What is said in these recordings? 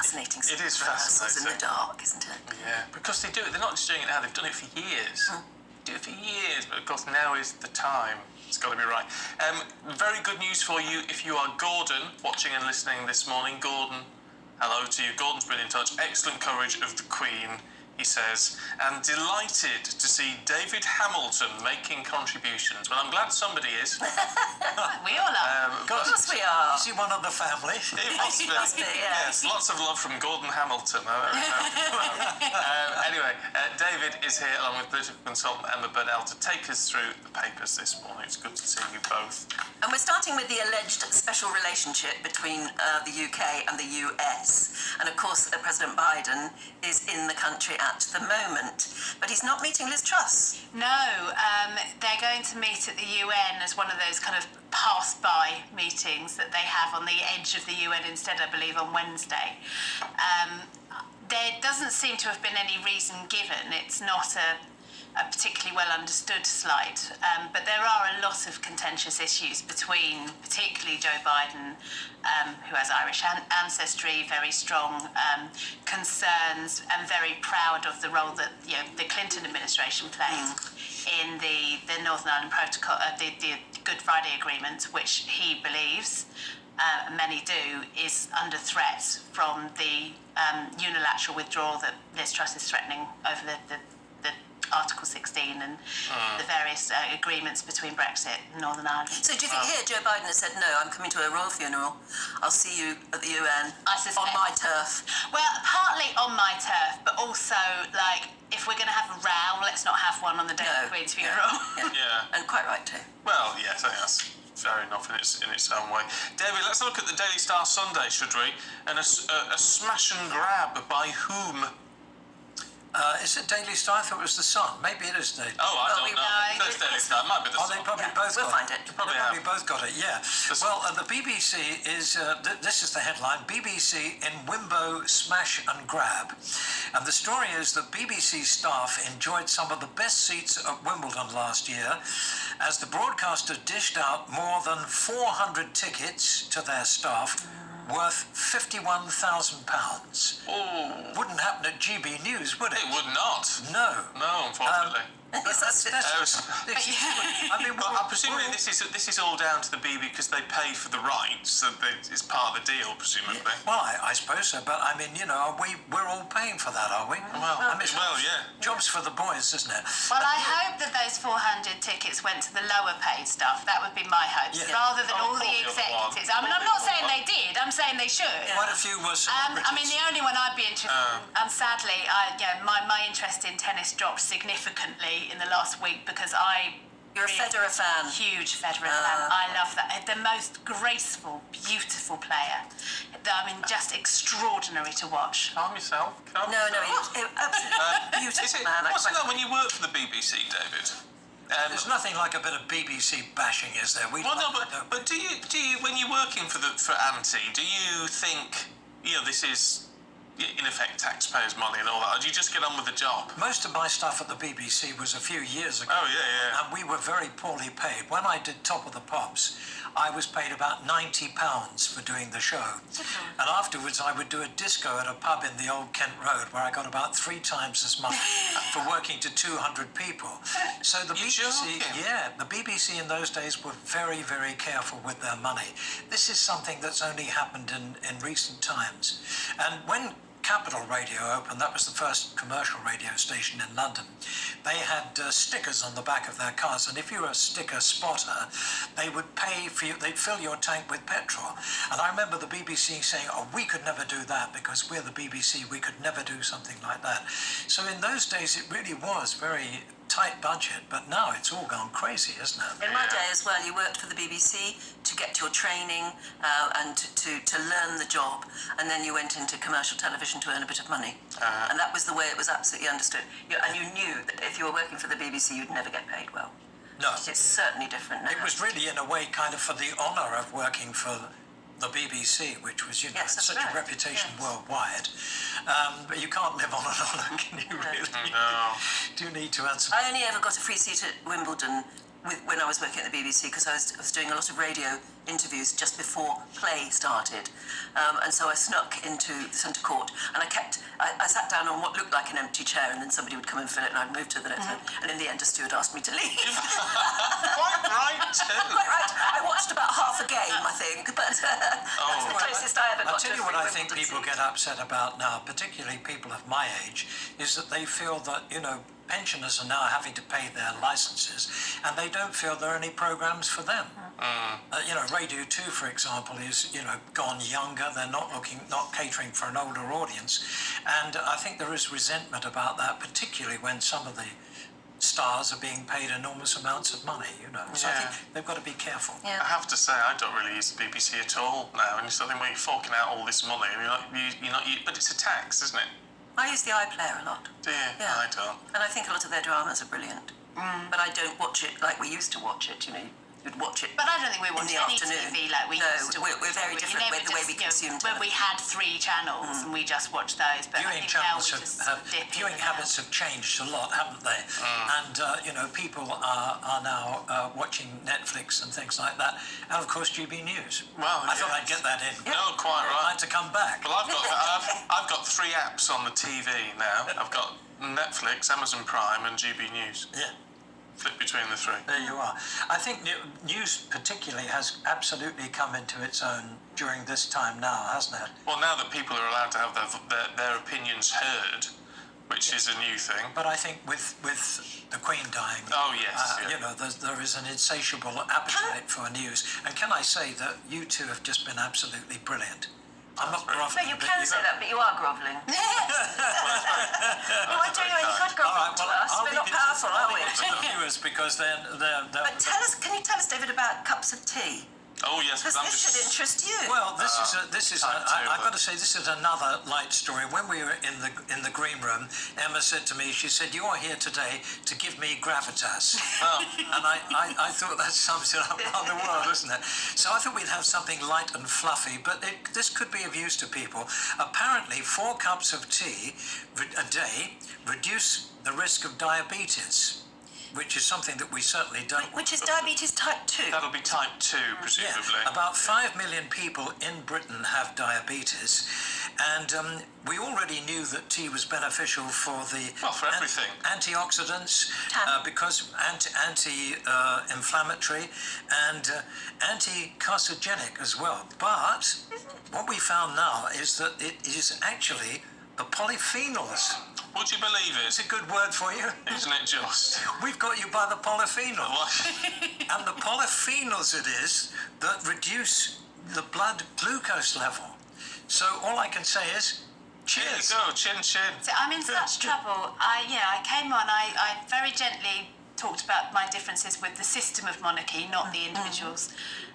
fascinating It is rehearsals in the fascinating. dark, isn't it? Yeah, because they do it. They're not just doing it now, they've done it for years. Do it for years, but of course now is the time. It's got to be right. Very good news for you if you are Gordon, watching and listening this morning. Gordon, hello to you. Gordon's been in touch. Excellent coverage of the Queen, he says, and delighted to see David Hamilton making contributions. Well, I'm glad somebody is. We all are. Of course we are. Is he one of the family? It must be. Must be, yes. Yes, lots of love from Gordon Hamilton. Anyway, David is here along with political consultant Emma Burnell to take us through the papers this morning. It's good to see you both. And we're starting with the alleged special relationship between the UK and the US. And of course, President Biden is in the country at the moment, but he's not meeting Liz Truss. No, they're going to meet at the UN as one of those kind of pass-by meetings that they have on the edge of the UN instead, I believe, on Wednesday. There doesn't seem to have been any reason given. It's not a particularly well understood slide, but there are a lot of contentious issues between particularly Joe Biden, who has Irish ancestry, very strong concerns and very proud of the role that the Clinton administration played in the Northern Ireland Protocol, the Good Friday Agreement, which he believes, and many do, is under threat from the unilateral withdrawal that Liz Truss is threatening over the Article 16 and the various agreements between Brexit and Northern Ireland. So do you think here Joe Biden has said, no, I'm coming to a royal funeral, I'll see you at the UN, on my turf? Well, partly on my turf, but also, like, if we're going to have a row, let's not have one on the day of the Queen's funeral. Yeah. And quite right too. Well, yes, I think that's fair enough in its own way. David, let's look at the Daily Star Sunday, should we? And a smash and grab by whom? Is it Daily Star? I thought it was the Sun. Maybe it is Daily. Oh, I don't know. It's Daily Star. It might be the Sun. They probably both we'll got find it. They probably both got it, yeah. Well, the BBC is, this is the headline, BBC in Wimbo smash and grab. And the story is that BBC staff enjoyed some of the best seats at Wimbledon last year as the broadcaster dished out more than 400 tickets to their staff worth £51,000. Oh. Wouldn't happen at GBNEWS, would it? It would not. No. No, unfortunately. I mean, presumably this is all down to the BBC because they pay for the rights. So it's part of the deal, presumably. Well, I suppose so. But I mean, we're all paying for that, are we? Well, I mean, yeah. Jobs for the boys, isn't it? Well, I hope that those 400 tickets went to the lower paid staff. That would be my hope, rather than all the executives. I mean, I'm not saying they did. I'm saying they should. Quite a few were celebrities. I mean, the only one I'd be interested in, and sadly, my interest in tennis dropped significantly in the last week because You're a Federer fan. Huge Federer fan. I love that. The most graceful, beautiful player. I mean, just extraordinary to watch. Calm yourself. No, absolutely beautiful man. What's it like when you work for the BBC, David? There's nothing like a bit of BBC bashing, is there? But do you when you're working for Anti, do you think this is in effect taxpayers' money and all that, or do you just get on with the job? Most of my stuff at the BBC was a few years ago. Oh, yeah. And we were very poorly paid. When I did Top of the Pops, I was paid about £90 for doing the show. And afterwards, I would do a disco at a pub in the Old Kent Road where I got about 3 times as much for working to 200 people. So the BBC, the BBC in those days were very, very careful with their money. This is something that's only happened in recent times. And when Capital Radio opened, that was the first commercial radio station in London, they had stickers on the back of their cars, and if you were a sticker spotter, they would pay for you, they'd fill your tank with petrol. And I remember the BBC saying, we could never do that because we're the BBC, we could never do something like that. So in those days it really was very tight budget, but now it's all gone crazy, isn't it? In my day as well, you worked for the BBC to get your training and to learn the job, and then you went into commercial television to earn a bit of money. And that was the way it was absolutely understood. And you knew that if you were working for the BBC, you'd never get paid well. No. It's certainly different now. It was really, in a way, kind of for the honour of working for the BBC, which was, such a reputation worldwide. But you can't live on an honour, can you really? No. Do you need to answer? I only ever got a free seat at Wimbledon when I was working at the BBC, because I was doing a lot of radio interviews just before play started, and so I snuck into the centre court, and I sat down on what looked like an empty chair, and then somebody would come and fill it, and I'd move to the next one, and in the end a steward asked me to leave. Quite right too. Quite right. I watched about half a game, I think, but that's the closest I ever got. I'll tell you what I think people get upset about now, particularly people of my age, is that they feel that, pensioners are now having to pay their licences, and they don't feel there are any programmes for them. Radio 2, for example, is gone younger. They're not catering for an older audience, and I think there is resentment about that, particularly when some of the stars are being paid enormous amounts of money. So I think they've got to be careful. I have to say, I don't really use the BBC at all now, and so I think when you're forking out all this money, you're not, but it's a tax, isn't it? I use the iPlayer a lot. Do you? Yeah. I don't. And I think a lot of their dramas are brilliant. But I don't watch it like we used to watch it, You'd watch it. But I don't think we watch in the any afternoon. TV like we used to. No, we're very different with the way we consume When we had 3 channels and we just watched those. But Viewing channels viewing habits have changed a lot, haven't they? And people are now watching Netflix and things like that, and of course GBNEWS. Well, I thought I'd get that in. No, quite I'd right. like to come back. Well, I've got 3 apps on the TV now. I've got Netflix, Amazon Prime, and GBNEWS. Yeah. Flip between the 3. There you are. I think news particularly has absolutely come into its own during this time now, hasn't it? Well, now that people are allowed to have their opinions heard, which is a new thing. But I think with the Queen dying, there is an insatiable appetite for news. And can I say that you two have just been absolutely brilliant. I'm not grovelling. No, you can say that, but you are grovelling. No, I do. You could grovel to us. We're not powerful, are we? To the viewers, because they're. But can you tell us, David, about cups of tea? Oh yes, because this should interest you. Well, I've got to say, this is another light story. When we were in the green room, Emma said to me, she said, "You are here today to give me gravitas." And I thought that sums it up around the world, doesn't it? So I thought we'd have something light and fluffy, but this could be of use to people. Apparently, 4 cups of tea a day reduce the risk of diabetes, which is something that we certainly don't. Which is diabetes type 2. That'll be type 2, presumably. Yeah, about 5 million people in Britain have diabetes, and we already knew that tea was beneficial for the everything. Antioxidants, because anti-inflammatory and anti-carcinogenic as well. But what we found now is that it is actually the polyphenols. Would you believe it? It's a good word for you. Isn't it just? We've got you by the polyphenols. And the polyphenols it is that reduce the blood glucose level. So all I can say is, cheers. There you go, chin chin. So I'm in such trouble. I came on, I very gently talked about my differences with the system of monarchy, not the individuals.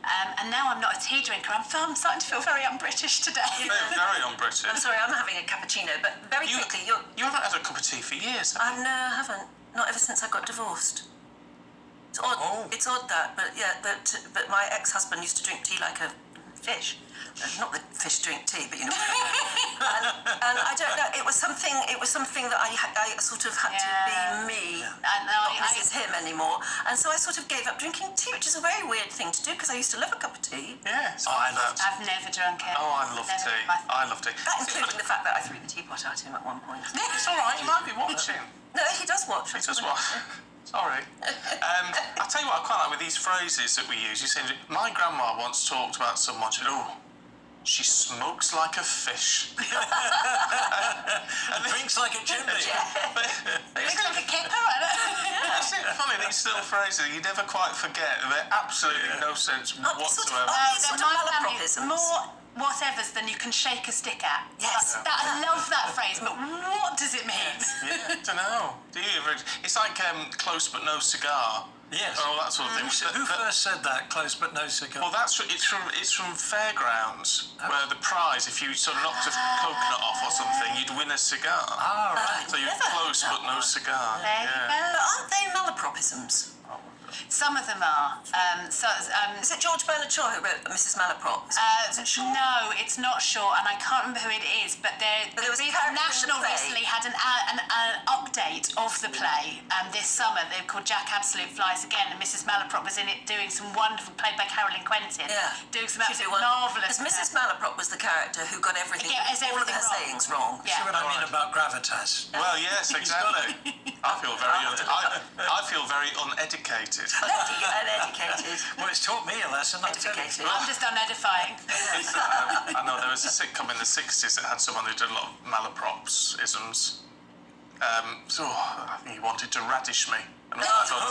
And now I'm not a tea drinker. I'm starting to feel very un-British today. Very un-British. I'm sorry, I'm having a cappuccino, but very quickly, you haven't had a cup of tea for years, have you? No, I haven't. Not ever since I got divorced. It's odd. Oh. It's odd that, but my ex-husband used to drink tea like a fish. Not that fish drink tea, but and I don't know. It was something that I sort of had to be me, not Mrs. Him anymore. And so I sort of gave up drinking tea, which is a very weird thing to do because I used to love a cup of tea. Yes. I love. I've never drunk it. Oh, I love tea. I love tea. That including the fact that I threw the teapot at him at one point. It's all right. You might be watching. No, he does watch. He does watch. Sorry. I'll tell you what I quite like with these phrases that we use. You say, my grandma once talked about someone, she said, "Oh, she smokes like a fish." And drinks like a chimney. It's like a kipper. Isn't it funny, these little phrases you never quite forget. They're absolutely no sense whatsoever. More whatevers than you can shake a stick at. Yes. I love that phrase, but what does it mean? Yeah, I don't know. Do you ever? It's like close but no cigar. Yes. Or all that sort of thing. Who first said that? Close but no cigar. Well, it's from fairgrounds, where the prize, if you sort of knocked a coconut off or something, you'd win a cigar. Ah, right. So you're close but no cigar. There you go. But aren't they malapropisms? Some of them are. Is it George Bernard Shaw who wrote Mrs. Malaprop? Is it Shaw? No, it's not Shaw, and I can't remember who it is. But there was a character in the National play. recently had an update of the play this summer. They're called Jack Absolute Flies Again, and Mrs. Malaprop was in it doing some wonderful, played by Carolyn Quentin. Yeah. Doing some absolutely marvellous. Because Mrs. Malaprop was the character who got everything, all of her sayings wrong. Yeah. See what I mean about gravitas? Well, yes, exactly. I feel very uneducated. Uneducated. Well, it's taught me a lesson. Educated. I'm just unedifying. I know there was a sitcom in the 60s that had someone who did a lot of malaprops isms. So I think he wanted to radish me. And all that sort of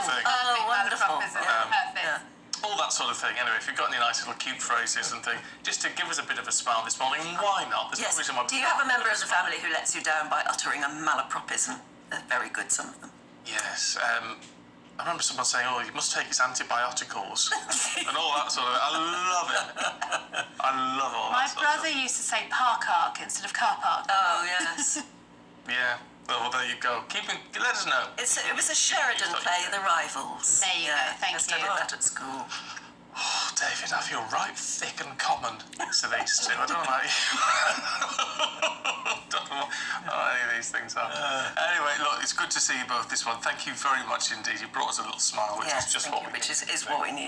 thing. Wonderful. Perfect. All that sort of thing. Anyway, if you've got any nice little cute phrases and things, just to give us a bit of a smile this morning, why not? There's no reason why. Do you have a member of the family who lets you down by uttering a malapropism? They're very good, some of them. Yes. I remember someone saying, "Oh, he must take his antibioticals," and all that sort of. I love it. I love all My that. brother used to say park arc instead of car park. Oh, yes. Yeah. Well, there you go. Let us know. It was a Sheridan play, The Rivals. There you go, thank I studied you. that at school. Oh, David, I feel right thick and common next to these two. I don't know don't know what any of these things are. Anyway, look, it's good to see you both this one. Thank you very much indeed. You brought us a little smile, which is just what we need. Which is what we need.